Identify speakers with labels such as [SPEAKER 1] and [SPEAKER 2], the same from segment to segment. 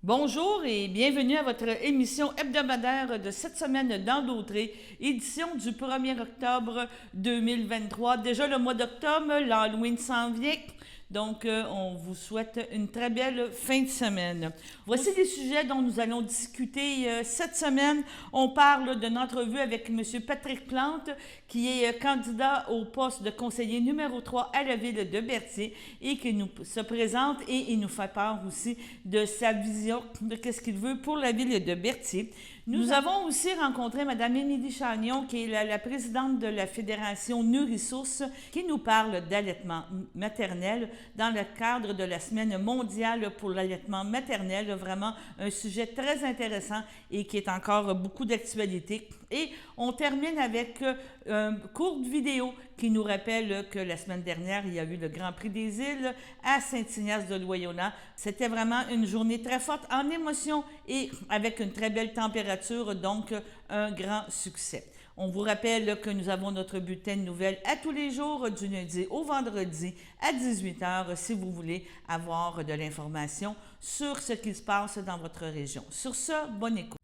[SPEAKER 1] Bonjour et bienvenue à votre émission hebdomadaire de cette semaine dans Dautré, édition du 1er octobre 2023. Déjà le mois d'octobre, l'Halloween s'en vient, donc on vous souhaite une très belle fin de semaine. Voici les sujets dont nous allons discuter cette semaine. On parle d'une entrevue avec M. Patrick Plante, qui est candidat au poste de conseiller numéro 3 à la ville de Berthier et qui nous se présente et il nous fait part aussi de sa vision de ce qu'il veut pour la ville de Berthier. Nous avons aussi rencontré Mme Émilie Chagnon, qui est la présidente de la Fédération Nurisource, qui nous parle d'allaitement maternel dans le cadre de la Semaine mondiale pour l'allaitement maternel. Vraiment un sujet très intéressant et qui est encore beaucoup d'actualité. Et on termine avec une courte vidéo qui nous rappelle que la semaine dernière, il y a eu le Grand Prix des Îles à Saint-Ignace-de-Loyaunan. C'était vraiment une journée très forte en émotion et avec une très belle température, donc un grand succès. On vous rappelle que nous avons notre bulletin de nouvelles à tous les jours, du lundi au vendredi à 18h, si vous voulez avoir de l'information sur ce qui se passe dans votre région. Sur ce, bonne écoute.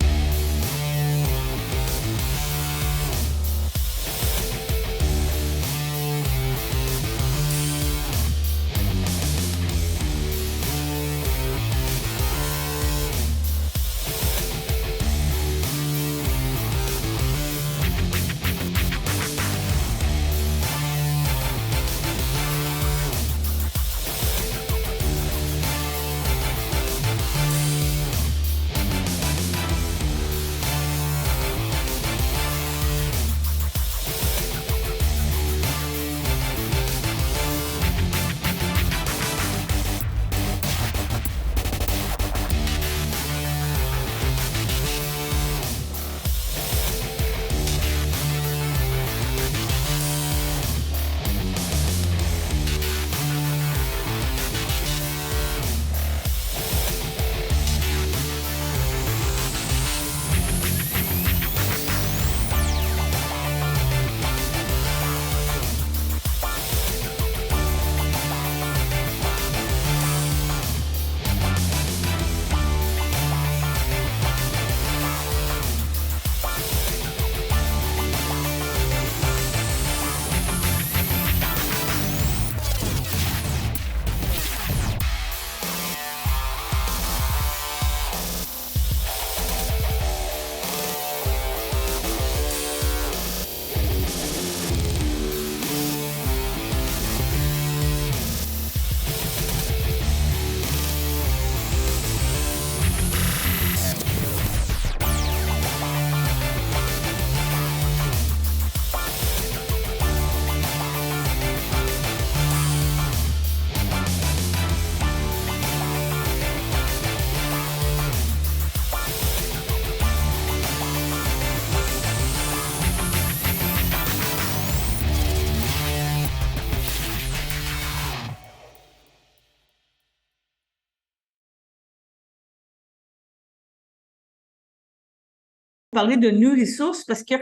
[SPEAKER 1] Parler de Nurisource parce que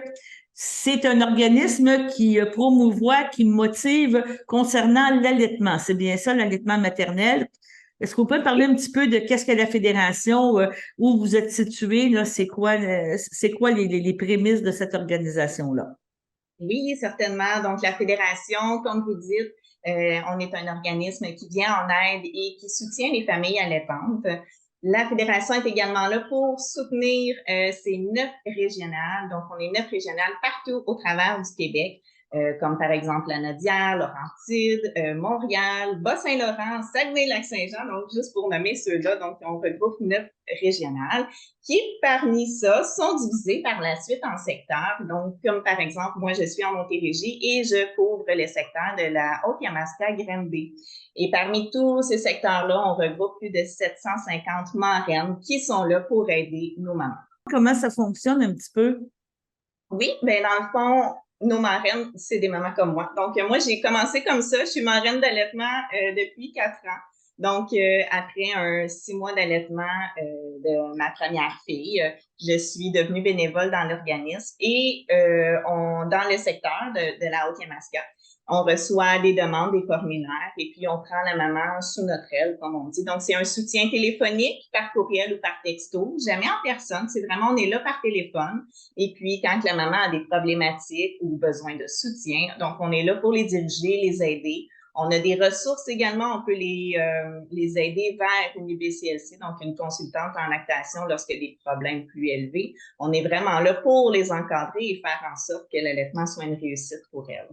[SPEAKER 1] c'est un organisme qui promouvoit, qui motive concernant l'allaitement. C'est bien ça, l'allaitement maternel. Est-ce que vous pouvez parler un petit peu de qu'est-ce que la fédération, où vous êtes situé, là, c'est quoi les prémices de cette organisation-là?
[SPEAKER 2] Oui, certainement. Donc, la Fédération, comme vous dites, on est un organisme qui vient en aide et qui soutient les familles allaitantes. La Fédération est également là pour soutenir ces 9 régionales. Donc, on est 9 régionales partout au travers du Québec, comme par exemple la Nodière, Laurentide, Montréal, Bas-Saint-Laurent, Saguenay-Lac-Saint-Jean, donc juste pour nommer ceux-là. Donc, on regroupe 9 régionales qui, parmi ça, sont divisées par la suite en secteurs. Donc, comme par exemple, moi, je suis en Montérégie et je couvre les secteurs de la Haute-Yamaska-Granby. Et parmi tous ces secteurs-là, on regroupe plus de 750 marraines qui sont là pour aider nos mamans.
[SPEAKER 1] Comment ça fonctionne un petit peu?
[SPEAKER 2] Oui, bien dans le fond, nos marraines, c'est des mamans comme moi. Donc, moi, j'ai commencé comme ça. Je suis marraine d'allaitement depuis 4 ans. Donc, après 6 mois d'allaitement de ma première fille, je suis devenue bénévole dans l'organisme et dans le secteur de la Haute-Yamaska. On reçoit des demandes, des formulaires, et puis on prend la maman sous notre aile, comme on dit. Donc, c'est un soutien téléphonique, par courriel ou par texto, jamais en personne. C'est vraiment, on est là par téléphone. Et puis, quand la maman a des problématiques ou besoin de soutien, donc on est là pour les diriger, les aider. On a des ressources également, on peut les aider vers une UBCLC, donc une consultante en lactation lorsqu'il y a des problèmes plus élevés. On est vraiment là pour les encadrer et faire en sorte que l'allaitement soit une réussite pour elles.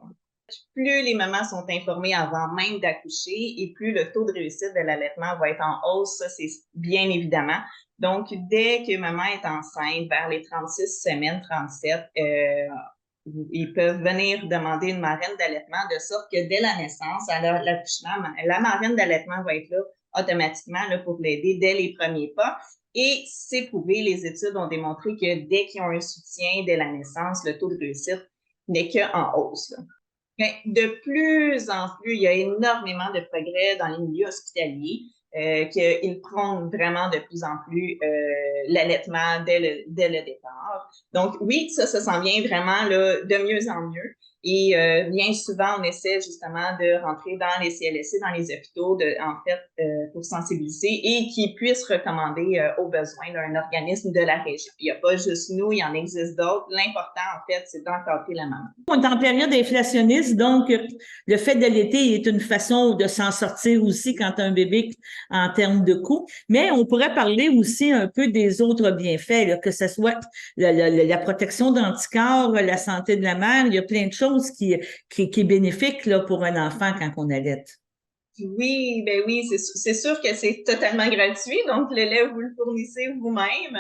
[SPEAKER 2] Plus les mamans sont informées avant même d'accoucher et plus le taux de réussite de l'allaitement va être en hausse, ça c'est bien évidemment. Donc, dès que maman est enceinte, vers les 36 semaines, 37, ils peuvent venir demander une marraine d'allaitement de sorte que dès la naissance, à l'accouchement, la marraine d'allaitement va être là automatiquement là, pour l'aider dès les premiers pas. Et c'est prouvé, les études ont démontré que dès qu'ils ont un soutien dès la naissance, le taux de réussite n'est qu'en hausse. Là. Mais de plus en plus, il y a énormément de progrès dans les milieux hospitaliers, qu'ils prônent vraiment de plus en plus l'allaitement dès le départ. Donc oui, ça s'en vient vraiment là, de mieux en mieux. Et bien souvent, on essaie justement de rentrer dans les CLSC, dans les hôpitaux, pour sensibiliser et qu'ils puissent recommander aux besoins d'un organisme de la région. Il n'y a pas juste nous, il y en existe d'autres. L'important, en fait, c'est d'encadrer la maman.
[SPEAKER 1] On est en période inflationniste, donc le fait d'allaiter est une façon de s'en sortir aussi quand tu as un bébé en termes de coût. Mais on pourrait parler aussi un peu des autres bienfaits, là, que ce soit la protection d'anticorps, la santé de la mère. Il y a plein de choses qui est bénéfique là, pour un enfant quand on allaite.
[SPEAKER 2] Oui, ben oui, c'est sûr que c'est totalement gratuit. Donc, le lait, vous le fournissez vous-même.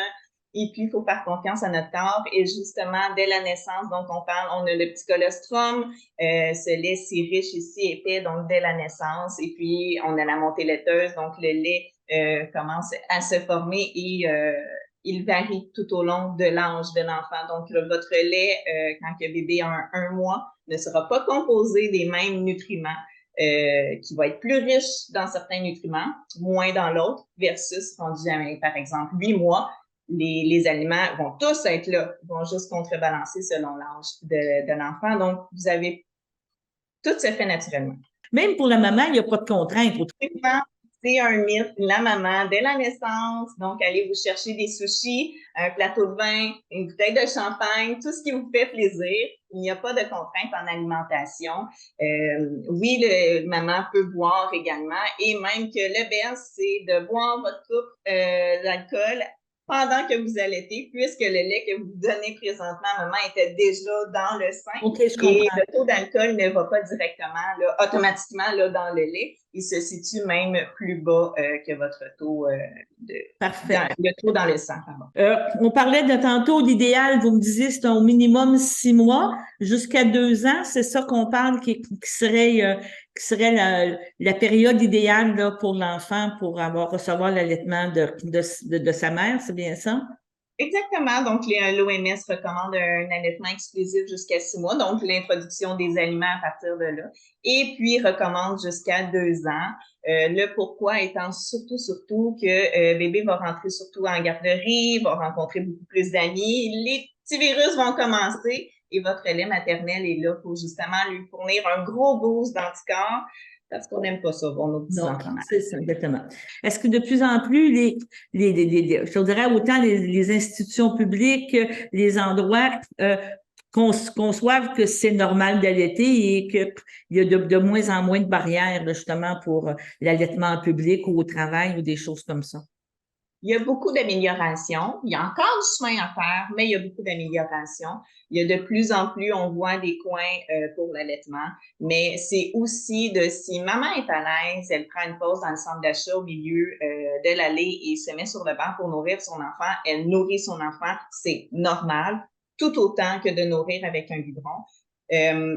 [SPEAKER 2] Et puis, il faut faire confiance à notre corps. Et justement, dès la naissance, donc on a le petit colostrum, ce lait si riche et si épais, donc dès la naissance. Et puis, on a la montée laiteuse, donc le lait commence à se former et il varie tout au long de l'âge de l'enfant. Donc, votre lait, quand le bébé a un mois, ne sera pas composé des mêmes nutriments. Qui va être plus riche dans certains nutriments, moins dans l'autre, versus rendu à, par exemple, 8 mois, les aliments vont tous être là, vont juste contrebalancer selon l'âge de l'enfant. Donc, vous avez tout se fait naturellement.
[SPEAKER 1] Même pour la maman, il n'y a pas de contrainte.
[SPEAKER 2] C'est un mythe. La maman, dès la naissance, donc allez vous chercher des sushis, un plateau de vin, une bouteille de champagne, tout ce qui vous fait plaisir. Il n'y a pas de contrainte en alimentation. Oui, maman peut boire également et même que le best, c'est de boire votre coupe d'alcool pendant que vous allaitez, puisque le lait que vous donnez présentement, maman était déjà dans le sein.
[SPEAKER 1] Okay, je comprends.
[SPEAKER 2] Et le taux d'alcool ne va pas directement, là, automatiquement, là, dans le lait. Il se situe même plus bas que votre taux le taux dans le sang.
[SPEAKER 1] On parlait de tantôt, l'idéal, vous me disiez, c'est au minimum 6 mois jusqu'à 2 ans. C'est ça qu'on parle qui serait la période idéale là, pour l'enfant pour recevoir l'allaitement de sa mère, c'est bien ça?
[SPEAKER 2] Exactement. Donc, l'OMS recommande un allaitement exclusif jusqu'à 6 mois, donc l'introduction des aliments à partir de là. Et puis, recommande jusqu'à 2 ans. Le pourquoi étant surtout que bébé va rentrer surtout en garderie, va rencontrer beaucoup plus d'amis. Les petits virus vont commencer et votre lait maternel est là pour justement lui fournir un gros boost d'anticorps. Parce qu'on n'aime pas ça, nos petits enfants.
[SPEAKER 1] C'est ça, exactement. Est-ce que de plus en plus, je dirais autant les institutions publiques, les endroits conçoivent que c'est normal d'allaiter et qu'il y a de moins en moins de barrières, là, justement, pour l'allaitement en public ou au travail ou des choses comme ça?
[SPEAKER 2] Il y a beaucoup d'améliorations. Il y a encore du chemin à faire, mais il y a beaucoup d'améliorations. Il y a de plus en plus, on voit des coins pour l'allaitement, mais c'est aussi si maman est à l'aise, elle prend une pause dans le centre d'achat au milieu de l'allée et se met sur le banc pour nourrir son enfant, elle nourrit son enfant, c'est normal, tout autant que de nourrir avec un biberon.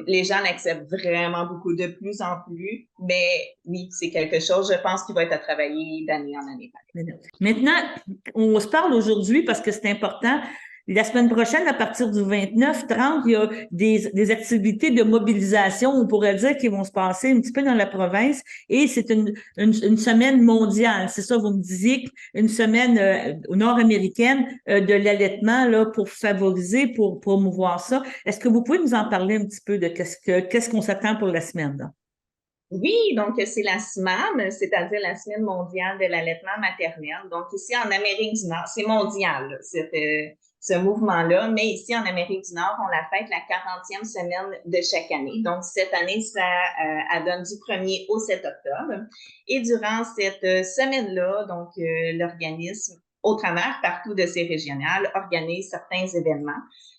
[SPEAKER 2] Les gens l'acceptent vraiment beaucoup de plus en plus, mais oui, c'est quelque chose, je pense, qui va être à travailler d'année en année.
[SPEAKER 1] Maintenant, on se parle aujourd'hui parce que c'est important. La semaine prochaine, à partir du 29-30, il y a des activités de mobilisation, on pourrait dire, qui vont se passer un petit peu dans la province. Et c'est une semaine mondiale. C'est ça, vous me disiez, une semaine nord-américaine de l'allaitement là pour favoriser, pour promouvoir ça. Est-ce que vous pouvez nous en parler un petit peu de qu'est-ce qu'on s'attend pour la semaine, là?
[SPEAKER 2] Oui, donc c'est la SMAM, c'est-à-dire la Semaine mondiale de l'allaitement maternel. Donc ici en Amérique du Nord, c'est mondial, là, ce mouvement-là, mais ici en Amérique du Nord, on la fête la 40e semaine de chaque année. Donc cette année, ça donne du 1er au 7 octobre. Et durant cette semaine-là, donc l'organisme, au travers partout de ces régionales, organise certains événements.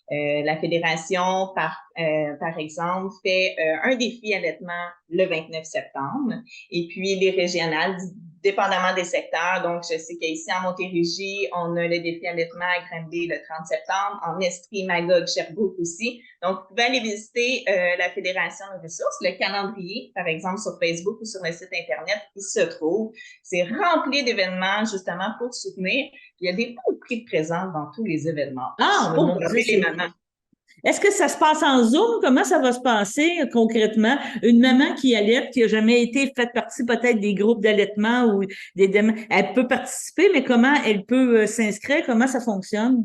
[SPEAKER 2] La fédération, par exemple, fait un défi allaitement le 29 septembre. Et puis, les régionales, dépendamment des secteurs. Donc, je sais qu'ici, en Montérégie, on a le défi allaitement à Granby le 30 septembre. En Estrie, Magog, Sherbrooke aussi. Donc, vous pouvez aller visiter la Fédération de ressources. Le calendrier, par exemple, sur Facebook ou sur le site Internet, il se trouve. C'est rempli d'événements, justement, pour soutenir. Il y a des beaux prix de présence dans tous les événements.
[SPEAKER 1] Ah,
[SPEAKER 2] Pour
[SPEAKER 1] mon Dieu,
[SPEAKER 2] les mamans.
[SPEAKER 1] Est-ce que ça se passe en Zoom? Comment ça va se passer concrètement? Une maman qui allaite, qui a jamais été faite partie peut-être des groupes d'allaitement ou elle peut participer, mais comment elle peut s'inscrire? Comment ça fonctionne?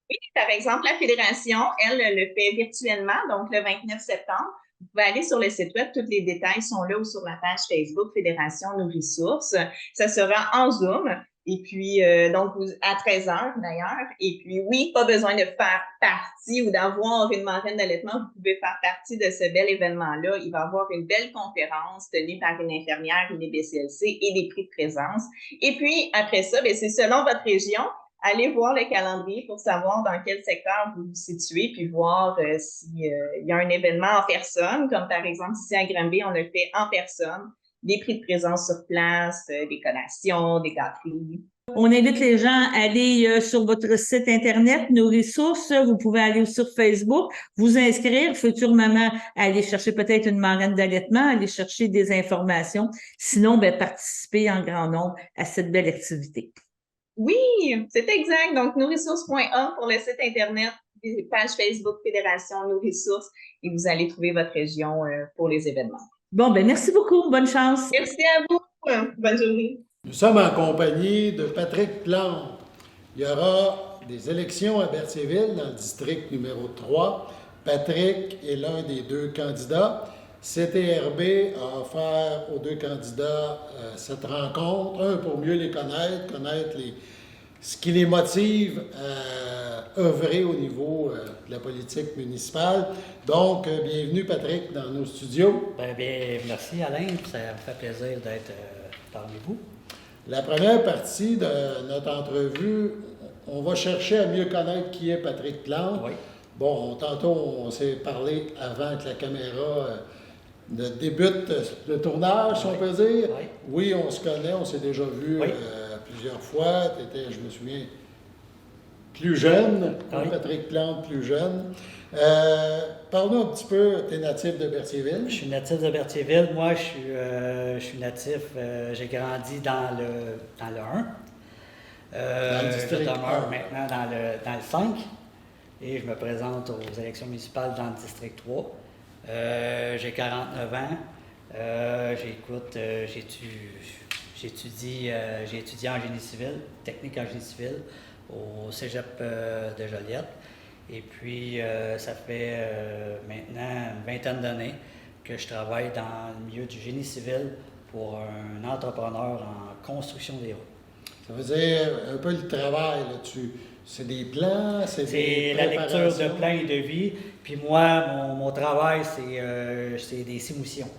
[SPEAKER 2] Oui, par exemple, la Fédération, elle, le fait virtuellement, donc le 29 septembre. Vous pouvez aller sur le site web, tous les détails sont là ou sur la page Facebook Fédération Nourrissources. Ça sera en Zoom. Et puis, donc, à 13 heures d'ailleurs. Et puis, oui, pas besoin de faire partie ou d'avoir une marraine d'allaitement. Vous pouvez faire partie de ce bel événement-là. Il va y avoir une belle conférence tenue par une infirmière, une BCLC et des prix de présence. Et puis, après ça, bien, c'est selon votre région. Allez voir le calendrier pour savoir dans quel secteur vous vous situez, puis voir s'il y a un événement en personne, comme par exemple ici à Granby, on le fait en personne, des prix de présence sur place, des collations, des gâteries.
[SPEAKER 1] On invite les gens à aller sur votre site Internet, nos ressources. Vous pouvez aller sur Facebook, vous inscrire, future maman, aller chercher peut-être une marraine d'allaitement, aller chercher des informations. Sinon, ben, participer en grand nombre à cette belle activité.
[SPEAKER 2] Oui, c'est exact. Donc, nourrissources.org pour le site Internet, page Facebook Fédération Nourrissources, et vous allez trouver votre région pour les événements.
[SPEAKER 1] Bon, ben merci beaucoup. Bonne chance.
[SPEAKER 2] Merci à vous. Bonne journée.
[SPEAKER 3] Nous sommes en compagnie de Patrick Plante. Il y aura des élections à Berthierville dans le district numéro 3. Patrick est l'un des deux candidats. CTRB a offert aux deux candidats cette rencontre, un pour mieux les connaître ce qui les motive à œuvrer au niveau de la politique municipale. Donc, bienvenue Patrick dans nos studios.
[SPEAKER 4] Bien, merci Alain, ça me fait plaisir d'être parmi vous.
[SPEAKER 3] La première partie de notre entrevue, on va chercher à mieux connaître qui est Patrick Plante.
[SPEAKER 4] Oui.
[SPEAKER 3] Bon, tantôt, on s'est parlé avant que la caméra débute le tournage, si on peut dire.
[SPEAKER 4] Oui.
[SPEAKER 3] Oui, on se connaît, on s'est déjà vu
[SPEAKER 4] Oui.
[SPEAKER 3] plusieurs fois. Tu étais, je me souviens, plus jeune,
[SPEAKER 4] Oui.
[SPEAKER 3] Patrick Plante plus jeune. Parle-nous un petit peu, tu es natif de Berthierville.
[SPEAKER 4] Je suis natif de Berthierville. Moi, je suis natif, j'ai grandi dans le 1.
[SPEAKER 3] Dans le district
[SPEAKER 4] je demeure
[SPEAKER 3] 1.
[SPEAKER 4] maintenant dans le 5 et je me présente aux élections municipales dans le district 3. J'ai 49 ans. J'ai étudié en génie civil, technique en génie civil, au cégep de Joliette. Et puis, ça fait maintenant une vingtaine d'années que je travaille dans le milieu du génie civil pour un entrepreneur en construction des routes.
[SPEAKER 3] Ça veut dire un peu le travail là-dessus. C'est des plans, c'est des
[SPEAKER 4] la lecture de
[SPEAKER 3] préparations.
[SPEAKER 4] plans et de vie. Puis moi, mon travail, c'est des soumissions.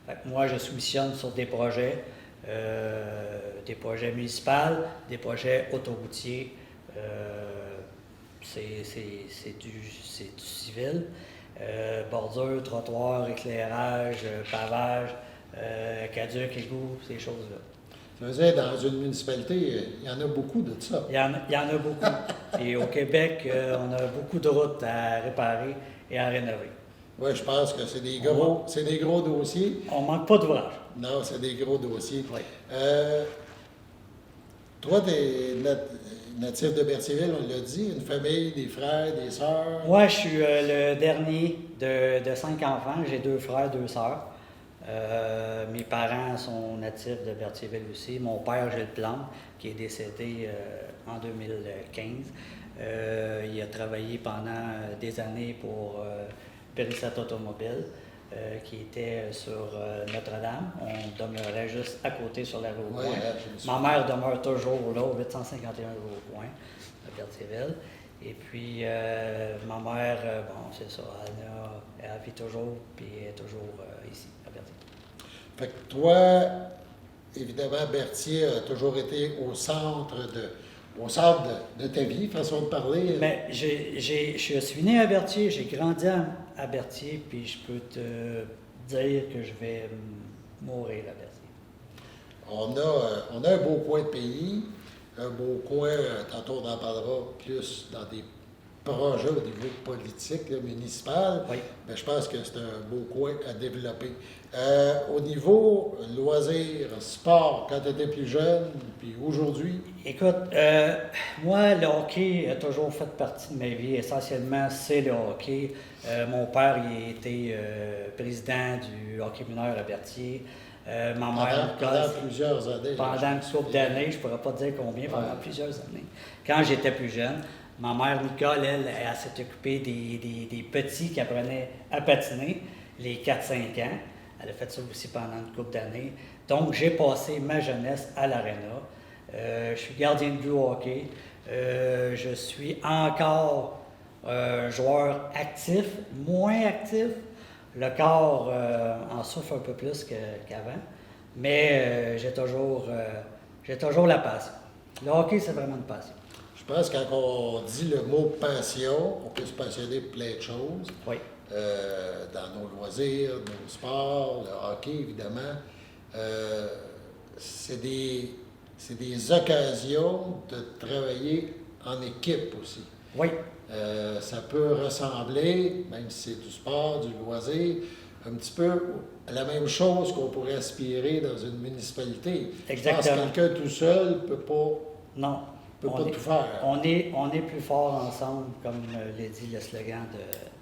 [SPEAKER 4] Fait que moi, je soumissionne sur des projets municipaux, des projets autoroutiers. C'est du civil. Bordure, trottoir, éclairage, pavage, caduc, égout, ces choses-là.
[SPEAKER 3] Ça veut dire, dans une municipalité, il y en a beaucoup de ça.
[SPEAKER 4] Il y en a beaucoup. Et au Québec, on a beaucoup de routes à réparer et à rénover.
[SPEAKER 3] Oui, je pense que c'est des gros dossiers.
[SPEAKER 4] On ne manque pas d'ouvrage.
[SPEAKER 3] Non, c'est des gros dossiers.
[SPEAKER 4] Oui.
[SPEAKER 3] Toi, tu es natif de Berthierville, on l'a dit, une famille, des frères, des sœurs.
[SPEAKER 4] Moi, je suis le dernier de 5 enfants. J'ai 2 frères, 2 sœurs. Mes parents sont natifs de Berthierville aussi. Mon père, Gilles Plante, qui est décédé en 2015. Il a travaillé pendant des années pour Périssat Automobile, qui était sur Notre-Dame. On demeurait juste à côté sur la rue au
[SPEAKER 3] Ouais,
[SPEAKER 4] coin. Ma mère demeure toujours là, au 851 rue au coin, à Berthierville. Et puis, ma mère, bon, c'est ça, elle vit toujours, puis elle est toujours ici, à Berthierville.
[SPEAKER 3] Fait que toi, évidemment, Berthier a toujours été au centre de ta vie, façon de parler.
[SPEAKER 4] Mais je suis né à Berthier, j'ai grandi à Berthier, puis je peux te dire que je vais mourir à Berthier.
[SPEAKER 3] On a un beau coin de pays, un beau coin, tantôt on en parlera plus dans des projets au niveau politique, là, municipal.
[SPEAKER 4] Oui.
[SPEAKER 3] Mais je pense que c'est un beau coin à développer. Au niveau loisirs, sport, quand tu étais plus jeune, puis aujourd'hui?
[SPEAKER 4] Écoute, moi, le hockey a toujours fait partie de ma vie. Essentiellement, c'est le hockey. Mon père, il était président du hockey mineur à Berthier. Ma mère,
[SPEAKER 3] Pendant plusieurs années.
[SPEAKER 4] pendant une couple d'années, je ne pourrais pas dire combien, pendant plusieurs années. Quand j'étais plus jeune, ma mère, Nicole, elle s'est occupée des petits qui apprenaient à patiner, les 4-5 ans. Elle a fait ça aussi pendant une couple d'années. Donc, j'ai passé ma jeunesse à l'Arena. Je suis gardien de but au hockey. Je suis encore joueur actif, moins actif. Le corps en souffre un peu plus qu'avant. Mais j'ai toujours la passion. Le hockey, c'est vraiment une passion.
[SPEAKER 3] Je pense que quand on dit le mot passion, on peut se passionner pour plein de choses.
[SPEAKER 4] Oui.
[SPEAKER 3] Dans nos loisirs, nos sports, le hockey, évidemment. C'est des occasions de travailler en équipe aussi.
[SPEAKER 4] Oui.
[SPEAKER 3] Ça peut ressembler, même si c'est du sport, du loisir, un petit peu à la même chose qu'on pourrait aspirer dans une municipalité.
[SPEAKER 4] Exactement.
[SPEAKER 3] Je pense que quelqu'un tout seul ne peut pas,
[SPEAKER 4] Non.
[SPEAKER 3] tout faire.
[SPEAKER 4] On est plus forts ensemble, comme l'a dit le slogan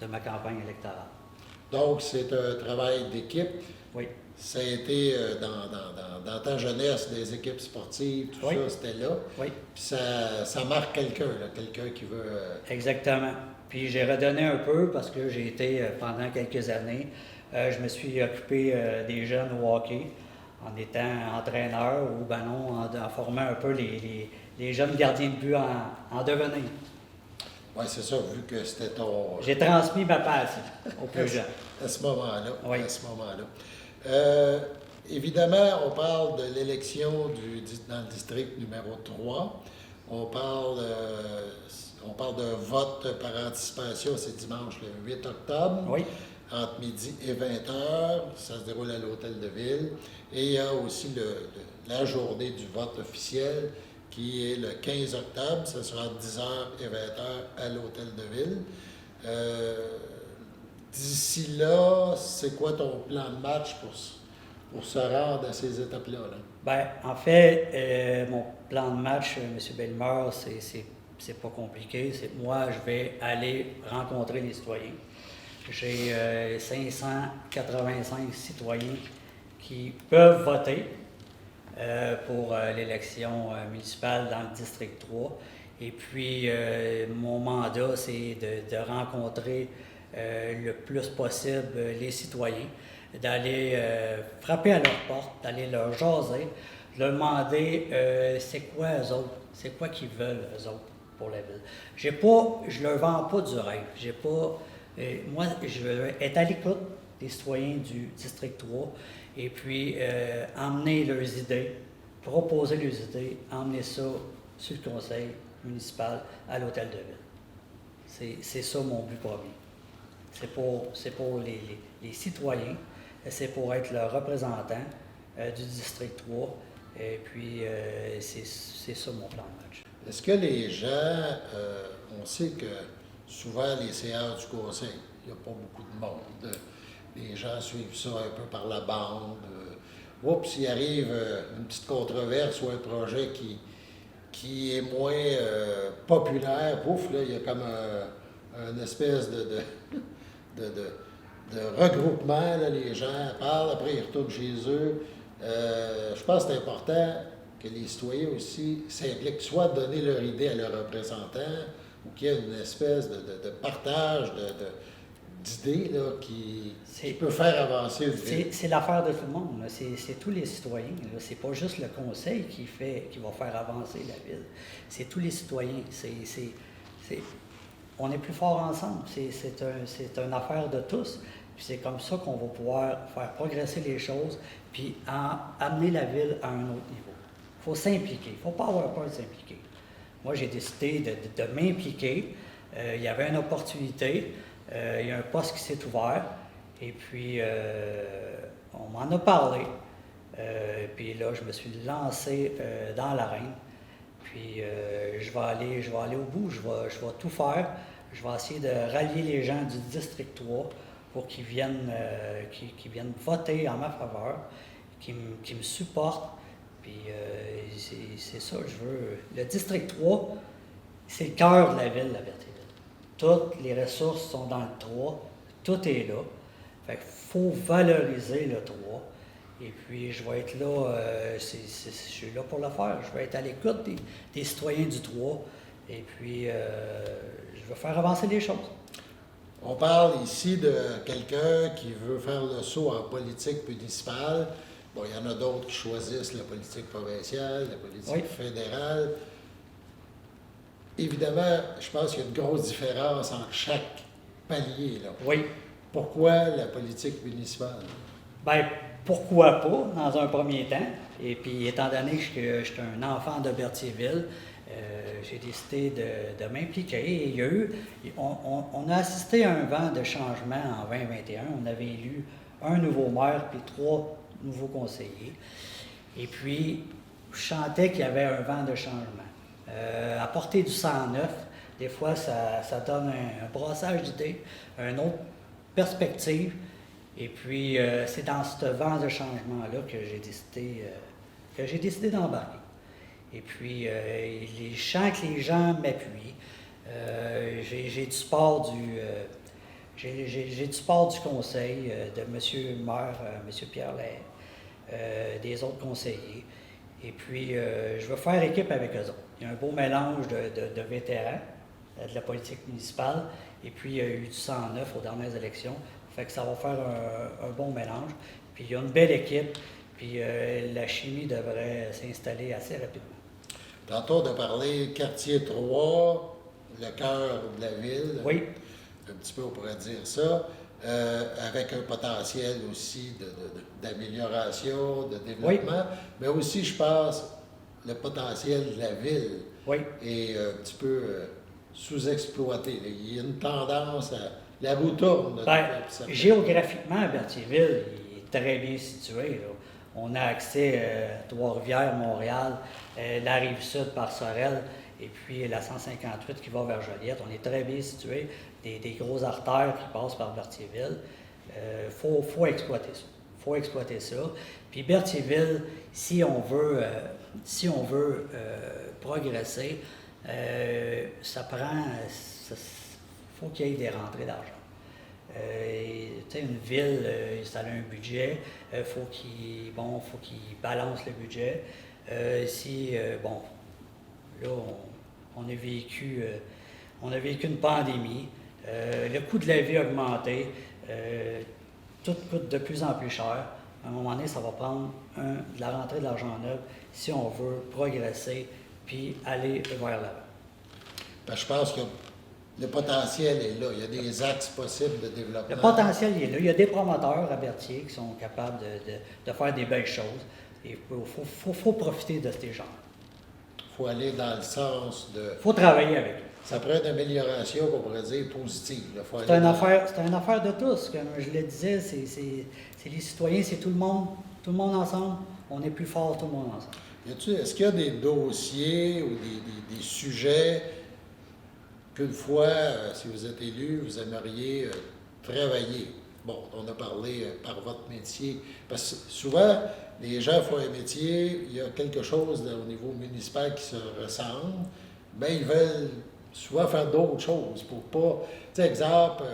[SPEAKER 4] de ma campagne électorale.
[SPEAKER 3] Donc, c'est un travail d'équipe.
[SPEAKER 4] Oui.
[SPEAKER 3] Ça a été dans ta jeunesse, des équipes sportives, tout
[SPEAKER 4] Oui.
[SPEAKER 3] ça, c'était là.
[SPEAKER 4] Oui.
[SPEAKER 3] Puis ça marque quelqu'un qui veut...
[SPEAKER 4] Exactement. Puis j'ai redonné un peu parce que j'ai été pendant quelques années, je me suis occupé des jeunes au hockey en étant entraîneur ou ben non, en formant un peu les jeunes gardiens de but en devenir.
[SPEAKER 3] Oui, c'est ça, vu que c'était ton...
[SPEAKER 4] J'ai transmis ma passion aux plus jeunes.
[SPEAKER 3] À ce moment-là.
[SPEAKER 4] Oui.
[SPEAKER 3] À ce moment-là. Évidemment, on parle de l'élection dans le district numéro 3. On parle d'un vote par anticipation, c'est dimanche le 8 octobre.
[SPEAKER 4] Oui.
[SPEAKER 3] Entre midi et 20h. Ça se déroule à l'Hôtel de Ville. Et il y a aussi la journée du vote officiel qui est le 15 octobre. Ça sera de 10h et 20h à l'Hôtel de Ville. D'ici là, c'est quoi ton plan de match pour se rendre à ces étapes-là? Là?
[SPEAKER 4] Bien, en fait, mon plan de match, M. Bellemare, c'est pas compliqué. C'est que moi, je vais aller rencontrer les citoyens. J'ai 585 citoyens qui peuvent voter pour l'élection municipale dans le district 3. Et puis, mon mandat, c'est de rencontrer le plus possible les citoyens, d'aller frapper à leur porte, d'aller leur jaser, de leur demander c'est quoi eux autres, c'est quoi qu'ils veulent eux autres pour la ville. Je leur vends pas du rêve. Moi, je veux être à l'écoute des citoyens du district 3 et puis emmener leurs idées, proposer leurs idées, emmener ça sur le conseil municipal à l'Hôtel de Ville. C'est ça mon but premier. C'est pour les citoyens, c'est pour être le représentant du district 3 et puis c'est ça mon plan de match.
[SPEAKER 3] Est-ce que les gens, on sait que souvent les séances du conseil, il n'y a pas beaucoup de monde. Les gens suivent ça un peu par la bande. Oups, il arrive une petite controverse ou un projet qui est moins populaire. Pouf, là, il y a comme un espèce de regroupement. Là, les gens parlent, après ils retournent chez eux. Je pense que c'est important que les citoyens aussi s'impliquent, soit donner leur idée à leurs représentants, ou qu'il y ait une espèce de partage d'idées là, qui peut faire avancer une ville.
[SPEAKER 4] C'est l'affaire de tout le monde. C'est tous les citoyens. C'est pas juste le conseil qui va faire avancer la ville. C'est tous les citoyens. On est plus fort ensemble. C'est une affaire de tous. Puis c'est comme ça qu'on va pouvoir faire progresser les choses puis amener la ville à un autre niveau. Il faut s'impliquer. Il ne faut pas avoir peur de s'impliquer. Moi, j'ai décidé de m'impliquer. Il y avait une opportunité. Il y a un poste qui s'est ouvert. Et puis, on m'en a parlé. Puis là, je me suis lancé dans l'arène. Puis, je vais aller au bout. Je vais tout faire. Je vais essayer de rallier les gens du District 3 pour qu'ils viennent, qu'ils viennent voter en ma faveur, qu'ils me supportent. Puis, c'est ça, je veux. Le District 3, c'est le cœur de la ville, la Berthierville. Toutes les ressources sont dans le 3. Tout est là. Fait qu'il faut valoriser le 3. Et puis, je vais être là, je suis là pour le faire. Je vais être à l'écoute des citoyens du 3. Et puis, je vais faire avancer les choses.
[SPEAKER 3] On parle ici de quelqu'un qui veut faire le saut en politique municipale. Bon, il y en a d'autres qui choisissent la politique provinciale, la politique fédérale. Évidemment, je pense qu'il y a une grosse différence entre chaque palier, là.
[SPEAKER 4] Oui.
[SPEAKER 3] Pourquoi la politique municipale?
[SPEAKER 4] Bien, pourquoi pas, dans un premier temps. Et puis, étant donné que je suis un enfant de Berthierville, j'ai décidé de m'impliquer. Et il y a eu, on a assisté à un vent de changement en 2021. On avait élu un nouveau maire puis 3 nouveaux conseillers. Et puis, je sentais qu'il y avait un vent de changement. Apporter du 109, des fois, ça donne un brassage d'idées, une autre perspective. Et puis, c'est dans ce vent de changement-là que j'ai décidé d'embarquer. Et puis, je sens que les gens m'appuient. J'ai du support j'ai du support du conseil, de M. le maire, M. Pierre Lahaye, des autres conseillers. Et puis, je veux faire équipe avec eux autres. Il y a un beau mélange de vétérans de la politique municipale. Et puis, il y a eu du 109 aux dernières élections. Fait que ça va faire un bon mélange. Puis, il y a une belle équipe. Puis, la chimie devrait s'installer assez rapidement.
[SPEAKER 3] Tantôt, on a parlé quartier 3, le cœur de la ville.
[SPEAKER 4] Oui.
[SPEAKER 3] Un petit peu, on pourrait dire ça. Avec un potentiel aussi d'amélioration, de développement.
[SPEAKER 4] Oui.
[SPEAKER 3] Mais aussi, je pense, le potentiel de la ville
[SPEAKER 4] Oui.
[SPEAKER 3] est un petit peu sous-exploité. Il y a une tendance à... La roue tourne.
[SPEAKER 4] Géographiquement, Berthierville est très bien situé. Là. On a accès à Trois-Rivières, Montréal, la Rive-Sud par Sorel, et puis la 158 qui va vers Joliette. On est très bien situé. Des grosses artères qui passent par Berthierville. Faut exploiter ça. Faut exploiter ça. Puis Berthierville, si on veut progresser, ça prend... faut qu'il y ait des rentrées d'argent. Une ville, ça a un budget, faut qu'il balance le budget. Là, on a vécu une pandémie, le coût de la vie a augmenté, tout coûte de plus en plus cher. À un moment donné, ça va prendre de la rentrée de l'argent neuf si on veut progresser puis aller vers l'avant.
[SPEAKER 3] Je pense que le potentiel est là. Il y a des axes possibles de développement.
[SPEAKER 4] Le potentiel est là. Il y a des promoteurs à Berthier qui sont capables de faire des belles choses. Et il faut profiter de ces gens.
[SPEAKER 3] Il faut aller dans le sens de...
[SPEAKER 4] Il faut travailler avec eux.
[SPEAKER 3] Ça prend une amélioration qu'on pourrait dire positive.
[SPEAKER 4] C'est une affaire de tous. Comme je le disais, c'est les citoyens, c'est tout le monde ensemble. On est plus fort, tout le monde ensemble.
[SPEAKER 3] Est-ce qu'il y a des dossiers ou des sujets qu'une fois, si vous êtes élu, vous aimeriez travailler? bon, on a parlé par votre métier, parce que souvent, les gens font un métier, il y a quelque chose au niveau municipal qui se ressemble, mais ils veulent souvent faire d'autres choses pour pas... Tu sais, exemple,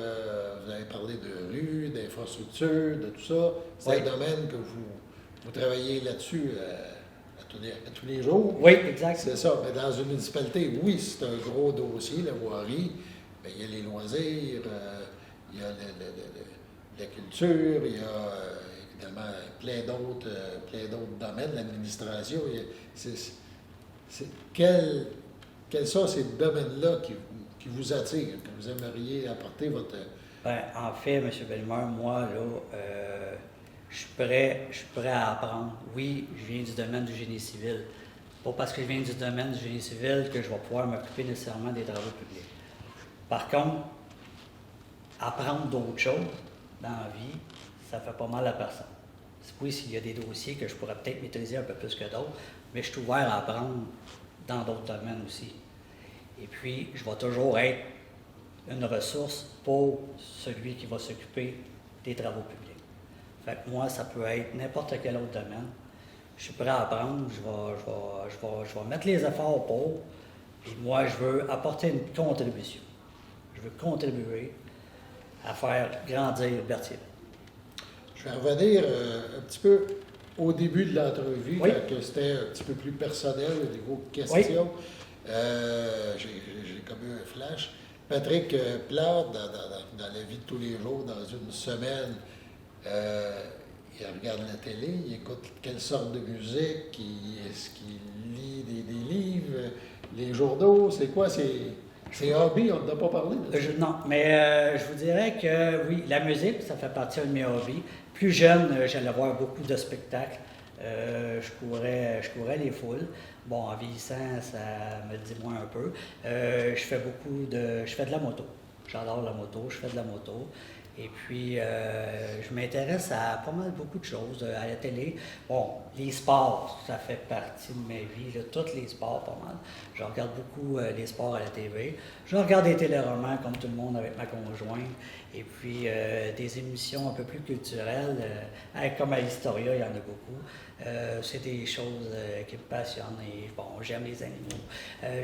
[SPEAKER 3] vous avez parlé de rue, d'infrastructure, de tout ça. C'est
[SPEAKER 4] Oui.
[SPEAKER 3] un domaine que vous travaillez là-dessus à tous les jours.
[SPEAKER 4] Oui, exact.
[SPEAKER 3] C'est ça. Mais dans une municipalité, oui, c'est un gros dossier, la voirie. Mais il y a les loisirs, il y a la culture, il y a évidemment plein d'autres domaines, l'administration. Quels sont ces domaines-là qui vous attirent, que vous aimeriez apporter votre...
[SPEAKER 4] Ben, en fait, M. Bellemare, moi, là, je suis prêt à apprendre. Oui, je viens du domaine du génie civil. Pas parce que je viens du domaine du génie civil que je vais pouvoir m'occuper nécessairement des travaux publics. Par contre, apprendre d'autres choses dans la vie, ça fait pas mal à personne. Oui, s'il y a des dossiers que je pourrais peut-être maîtriser un peu plus que d'autres, mais je suis ouvert à apprendre dans d'autres domaines aussi. Et puis, je vais toujours être une ressource pour celui qui va s'occuper des travaux publics. Fait que moi, ça peut être n'importe quel autre domaine. Je suis prêt à apprendre, je vais mettre les efforts pour, et moi, je veux apporter une contribution. Je veux contribuer à faire grandir Berthierville.
[SPEAKER 3] Je vais revenir un petit peu au début de l'entrevue,
[SPEAKER 4] Oui.
[SPEAKER 3] quand c'était un petit peu plus personnel au niveau questions.
[SPEAKER 4] Oui.
[SPEAKER 3] J'ai comme eu un flash. Patrick Plante, dans la vie de tous les jours, dans une semaine, il regarde la télé, il écoute quelle sorte de musique, est-ce qu'il lit des livres, les journaux, c'est quoi ses hobbies? On n'a pas parlé de ça.
[SPEAKER 4] Non, mais je vous dirais que oui, la musique, ça fait partie de mes hobbies. Plus jeune, j'allais voir beaucoup de spectacles. Je courais les foules. Bon, en vieillissant, ça me le dit moins un peu. Je fais de la moto. J'adore la moto, je fais de la moto. Et puis, je m'intéresse à pas mal beaucoup de choses à la télé. Bon, les sports, ça fait partie de ma vie, là, tous les sports, pas mal. Je regarde beaucoup les sports à la TV. Je regarde des téléromans, comme tout le monde, avec ma conjointe. Et puis, des émissions un peu plus culturelles, comme à Historia, il y en a beaucoup. C'est des choses qui me passionnent. Et bon, j'aime les animaux.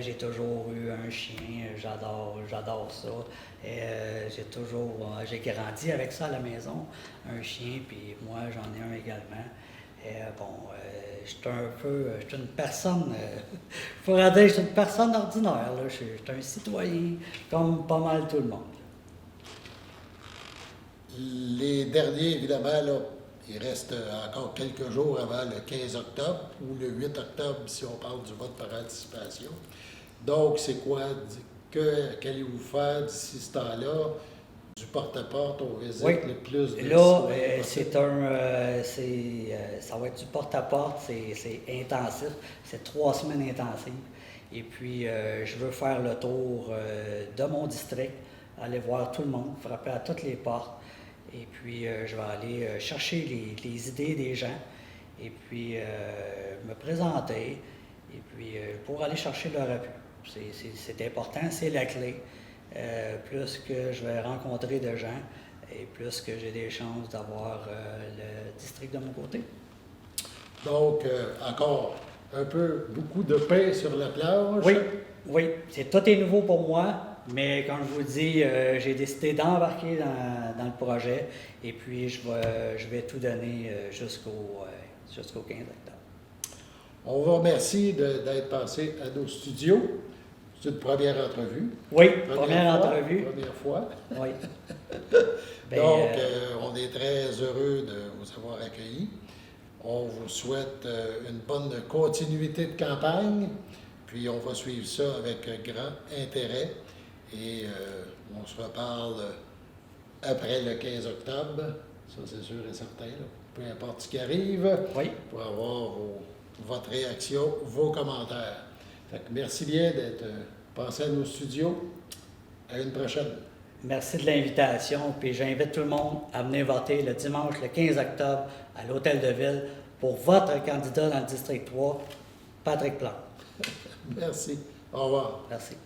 [SPEAKER 4] J'ai toujours eu un chien, j'adore ça. J'ai grandi avec ça à la maison, un chien, puis moi j'en ai un également. Je suis une personne, il faudrait dire que je suis une personne ordinaire, là. Je suis un citoyen comme pas mal tout le monde.
[SPEAKER 3] Les derniers, évidemment, là, il reste encore quelques jours avant le 15 octobre ou le 8 octobre si on parle du vote par anticipation. Donc, c'est quoi? Qu'allez-vous faire d'ici ce temps-là? Du porte-à-porte, on visite le plus de
[SPEAKER 4] là,
[SPEAKER 3] citoyens
[SPEAKER 4] ça va être du porte-à-porte, c'est intensif, c'est 3 semaines intensives. Et puis, je veux faire le tour de mon district, aller voir tout le monde, frapper à toutes les portes. Et puis, je vais aller chercher les idées des gens et puis me présenter et puis pour aller chercher leur appui. C'est important, c'est la clé. Plus que je vais rencontrer de gens et plus que j'ai des chances d'avoir le district de mon côté.
[SPEAKER 3] Donc, encore beaucoup de pain sur la plage.
[SPEAKER 4] Oui, tout est nouveau pour moi, mais comme je vous dis, j'ai décidé d'embarquer dans le projet et puis je vais tout donner jusqu'au 15 octobre.
[SPEAKER 3] On vous remercie d'être passé à nos studios. C'est une première entrevue.
[SPEAKER 4] Oui, première entrevue.
[SPEAKER 3] Première fois.
[SPEAKER 4] Oui.
[SPEAKER 3] Donc, on est très heureux de vous avoir accueillis. On vous souhaite une bonne continuité de campagne, puis on va suivre ça avec grand intérêt. Et on se reparle après le 15 octobre, ça c'est sûr et certain, là. Peu importe ce qui arrive, pour avoir votre réaction, vos commentaires. Fait que merci bien d'être passé à nos studios. À une prochaine.
[SPEAKER 4] Merci de l'invitation, puis j'invite tout le monde à venir voter le dimanche, le 15 octobre, à l'Hôtel de Ville, pour votre candidat dans le District 3, Patrick Plante.
[SPEAKER 3] Merci. Au revoir.
[SPEAKER 4] Merci.